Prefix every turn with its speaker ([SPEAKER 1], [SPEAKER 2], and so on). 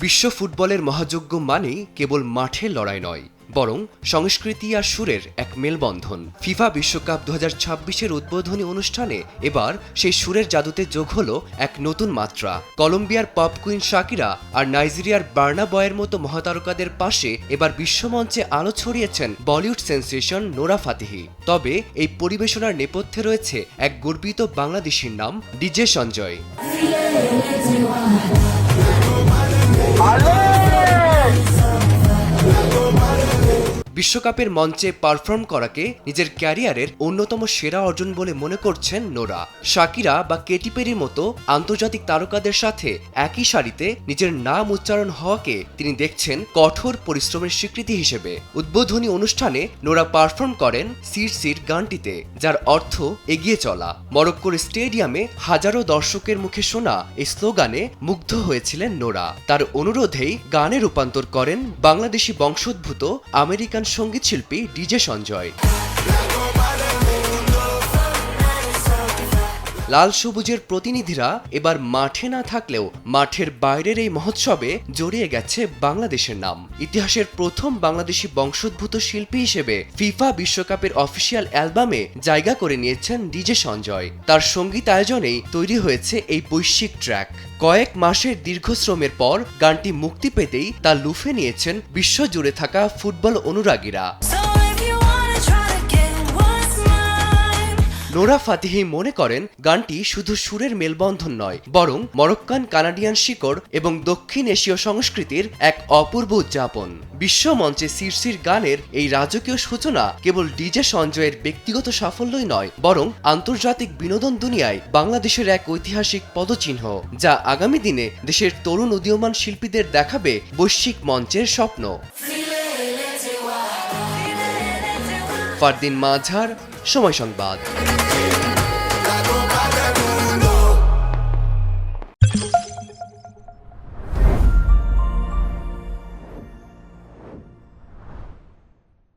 [SPEAKER 1] বিশ্ব ফুটবলের মহাযজ্ঞ মানেই কেবল মাঠের লড়াই নয়, বরং সংস্কৃতি আর সুরের এক মেলবন্ধন। ফিফা বিশ্বকাপ 2026-এর উদ্বোধনী অনুষ্ঠানে এবার সেই সুরের জাদুতে যোগ হলো এক নতুন মাত্রা। কলম্বিয়ার পপ কুইন শাকিরা আর নাইজেরিয়ার বার্না বয়ের মতো মহাতারকাদের পাশে এবার বিশ্বমঞ্চে আলো ছড়িয়েছেন বলিউড সেন্সেশন নোরা ফাতেহি। তবে এই পরিবেশনার নেপথ্যে রয়েছে এক গর্বিত বাংলাদেশির নাম ডিজে সঞ্জয়। বিশ্বকাপের মঞ্চে পারফর্ম করাকে নিজের ক্যারিয়ারের অন্যতম সেরা অর্জন বলে মনে করছেন নোরা। শাকিরা বা কেটি পেরির মতো আন্তর্জাতিক তারকাদের সাথে একই সারিতে নিজের নাম উচ্চারণ হওয়াকে তিনি দেখছেন কঠোর পরিশ্রমের স্বীকৃতি হিসেবে। উদ্বোধনী অনুষ্ঠানে নোরা পারফর্ম করেন সিরসির গানটিতে, যার অর্থ এগিয়ে চলা। মরক্কোর স্টেডিয়ামে হাজারো দর্শকের মুখে শোনা এই স্লোগানে মুগ্ধ হয়েছিলেন নোরা। তার অনুরোধেই গানে রূপান্তর করেন বাংলাদেশি বংশোদ্ভূত আমেরিকান সঙ্গীত শিল্পী ডিজে সঞ্জয়। লাল সবুজের প্রতিনিধিরা এবার মাঠে না থাকলেও মাঠের বাইরের এই মহোৎসবে জড়িয়ে গেছে বাংলাদেশের নাম। ইতিহাসের প্রথম বাংলাদেশি বংশোদ্ভূত শিল্পী হিসেবে ফিফা বিশ্বকাপের অফিসিয়াল অ্যালবামে জায়গা করে নিয়েছেন ডিজে সঞ্জয়। তার সঙ্গীত আয়োজনেই তৈরি হয়েছে এই বৈশ্বিক ট্র্যাক। কয়েক মাসের দীর্ঘ শ্রমের পর গানটি মুক্তি পেতেই তা লুফে নিয়েছেন বিশ্বজুড়ে থাকা ফুটবল অনুরাগীরা। নোরা ফাতেহি মনে করেন গানটি শুধু সুরের মেলবন্ধন নয়, বরং মরক্কান কানাডিয়ান শিকড় এবং দক্ষিণ এশীয় সংস্কৃতির এক অপূর্ব উদযাপন। বিশ্ব মঞ্চে সিরসির গানের এই রাজকীয় সূচনা কেবল ডিজে সঞ্জয়ের ব্যক্তিগত সাফল্যই নয়, বরং আন্তর্জাতিক বিনোদন দুনিয়ায় বাংলাদেশের এক ঐতিহাসিক পদচিহ্ন, যা আগামী দিনে দেশের তরুণ উদীয়মান শিল্পীদের দেখাবে বৈশ্বিক মঞ্চের স্বপ্ন। ফারদিন মাঝার, সময় সংবাদ।